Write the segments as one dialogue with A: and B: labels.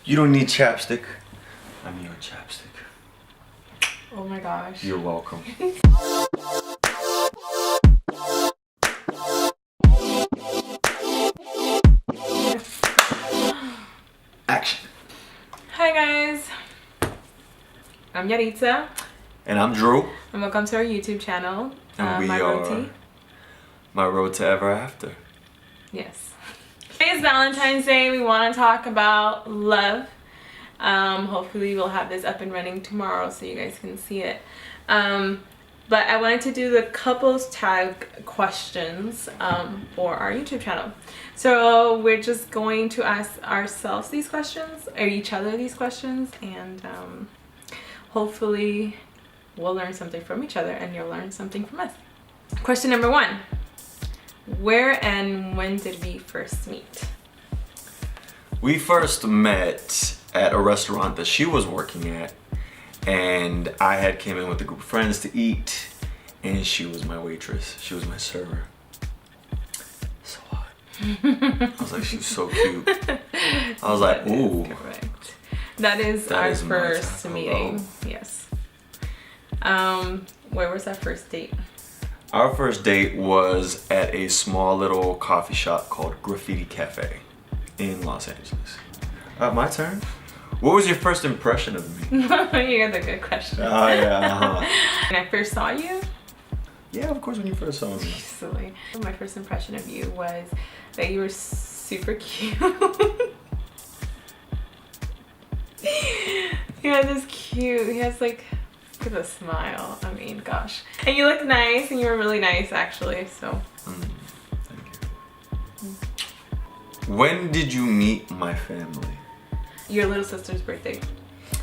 A: You don't need chapstick. I'm your chapstick.
B: Oh my gosh.
A: You're welcome. Action.
B: Hi guys. I'm Yaritza.
A: And I'm Drew.
B: And welcome to our YouTube channel.
A: And we
B: My
A: are
B: Road
A: My Road to Ever After.
B: Yes. Today is Valentine's Day. We want to talk about love. Hopefully we'll have this up and running tomorrow so you guys can see it. But I wanted to do the couples tag questions for our YouTube channel. So we're just going to ask ourselves these questions, or each other these questions, and hopefully we'll learn something from each other and you'll learn something from us. Question number 1. Where and when did we first meet?
A: We first met at a restaurant that she was working at, and I had came in with a group of friends to eat, and she was my waitress. She was my server. So hot. I was like, she was so cute. I was like, ooh.
B: Correct. That is our first meeting. Yes. Where was our first date?
A: Our first date was at a small little coffee shop called Graffiti Cafe in Los Angeles. My turn. What was your first impression of me?
B: You got a good question.
A: Oh yeah.
B: When I first saw you?
A: Yeah, of course, when you first saw me.
B: Silly. My first impression of you was that you were super cute. He has like a smile. I mean, gosh. And you look nice, and you were really nice actually, so.
A: Thank you. When did you meet my family?
B: Your little sister's birthday.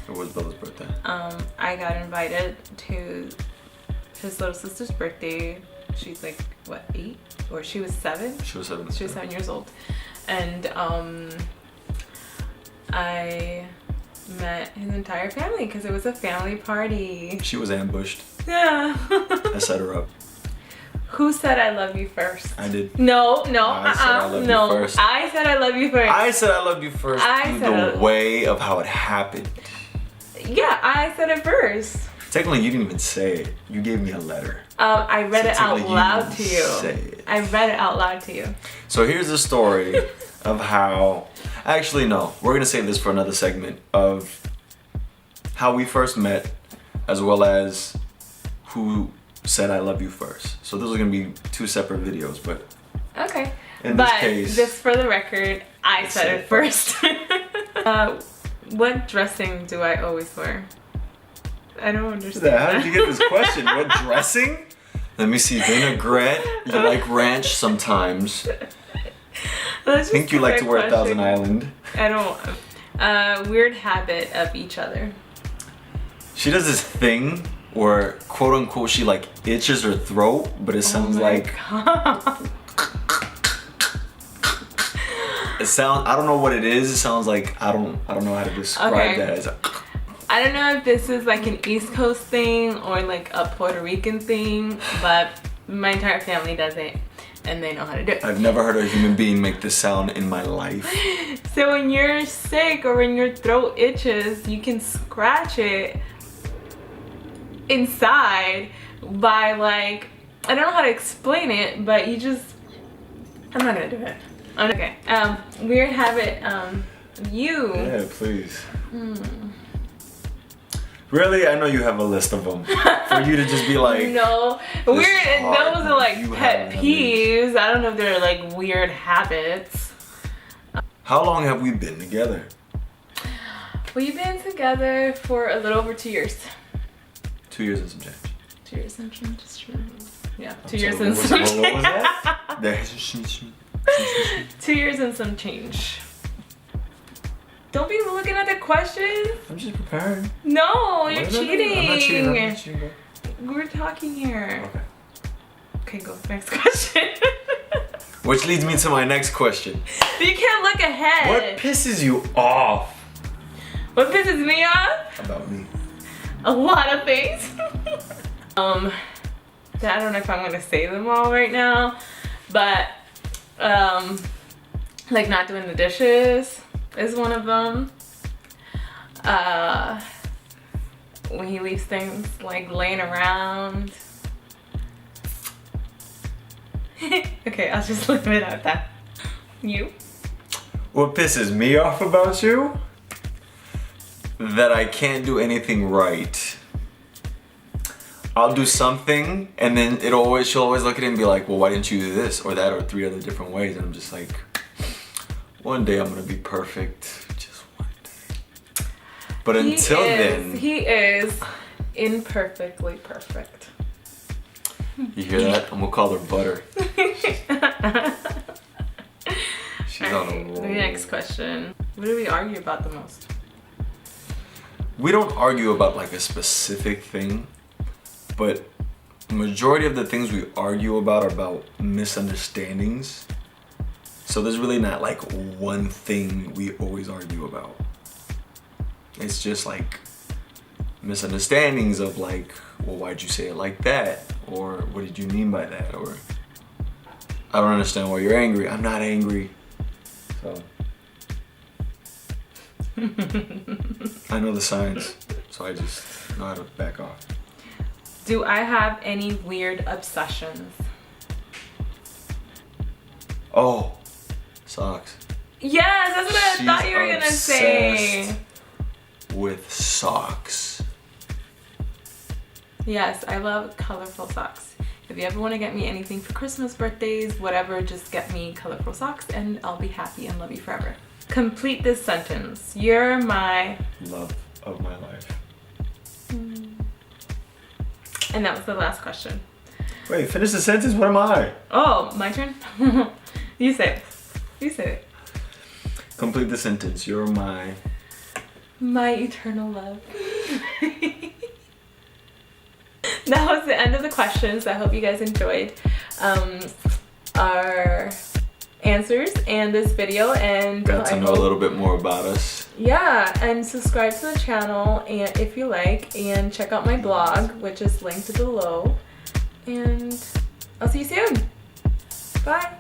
A: It was Bella's birthday.
B: I got invited to his little sister's birthday. She's like, what, 8? Or she was 7?
A: She was 7.
B: She was 7 years old. And I met his entire family because it was a family party.
A: She was ambushed.
B: Yeah.
A: I set her up.
B: Who said I love you first?
A: I did.
B: No,
A: I said I love you first.
B: I said I love you first.
A: I said I loved you first through the way of how it happened.
B: Yeah, I said it first.
A: Technically, you didn't even say it. You gave me a letter.
B: I read it out loud to you.
A: Say it.
B: I read it out loud to you.
A: So here's the story of how... Actually, no. We're going to save this for another segment of how we first met, as well as who said I love you first. So those are going to be 2 separate videos, but...
B: Okay.
A: In this case...
B: just for the record, I said it first. What dressing do I always wear? I don't understand.
A: How did you get this question? What dressing? Let me see. Vinaigrette. You like ranch sometimes. I think you like to wear Thousand Island.
B: I don't. Weird habit of each other.
A: She does this thing where, quote unquote, she like itches her throat, but it sounds like. It sounds. I don't know what it is. It sounds like I don't know how to describe that as.
B: I don't know if this is like an East Coast thing or like a Puerto Rican thing, but my entire family does it and they know how to do it.
A: I've never heard a human being make this sound in my life.
B: So when you're sick or when your throat itches, you can scratch it inside by like, I don't know how to explain it, but you just, I'm not gonna do it. Okay, weird habit, you.
A: Yeah, please. Really? I know you have a list of them. For you to just be like...
B: No. Weird, those are like pet peeves. I don't know if they're like weird habits.
A: How long have we been together?
B: We've been together for a little over 2 years.
A: 2 years and some change.
B: 2 years and some change. Yeah, 2 years and some change.
A: What was that?
B: 2 years and some change. Don't be looking at the questions.
A: I'm just preparing.
B: No, you're cheating.
A: I'm not cheating. I'm not cheating.
B: We're talking here.
A: Okay.
B: Okay, go. Next question.
A: Which leads me to my next question.
B: You can't look ahead.
A: What pisses you off?
B: What pisses me off?
A: About me.
B: A lot of things. I don't know if I'm gonna say them all right now, but Like not doing the dishes is one of them. When he leaves things like laying around. Okay, I'll just leave it at that. You?
A: What pisses me off about you? That I can't do anything right. I'll do something and then she'll always look at it and be like, well, why didn't you do this or that or 3 other different ways? And I'm just like, one day I'm gonna be perfect. Just one day. But until then.
B: He is imperfectly perfect.
A: You hear that? I'm gonna call her Butter. She's on a roll.
B: The next question. What do we argue about the most?
A: We don't argue about like a specific thing, but majority of the things we argue about are about misunderstandings. So there's really not like one thing we always argue about. It's just like misunderstandings of like, well, why'd you say it like that? Or what did you mean by that? Or I don't understand why you're angry. I'm not angry. So I know the signs, so I just know how to back off.
B: Do I have any weird obsessions?
A: Oh, socks.
B: Yes, that's what I
A: She's
B: thought you were gonna say.
A: obsessed with socks.
B: Yes, I love colorful socks. If you ever want to get me anything for Christmas, birthdays, whatever, just get me colorful socks and I'll be happy and love you forever. Complete this sentence. You're my
A: Love of my life.
B: And that was the last question.
A: Wait, finish the sentence. What am I?
B: Oh, my turn? You say it. You say it.
A: Complete the sentence. You're my
B: eternal love. That was the end of the questions. I hope you guys enjoyed our answers and this video, and
A: got to know a little bit more about us.
B: Yeah, and subscribe to the channel and if you like, and check out my blog, which is linked below, and I'll see you soon. Bye.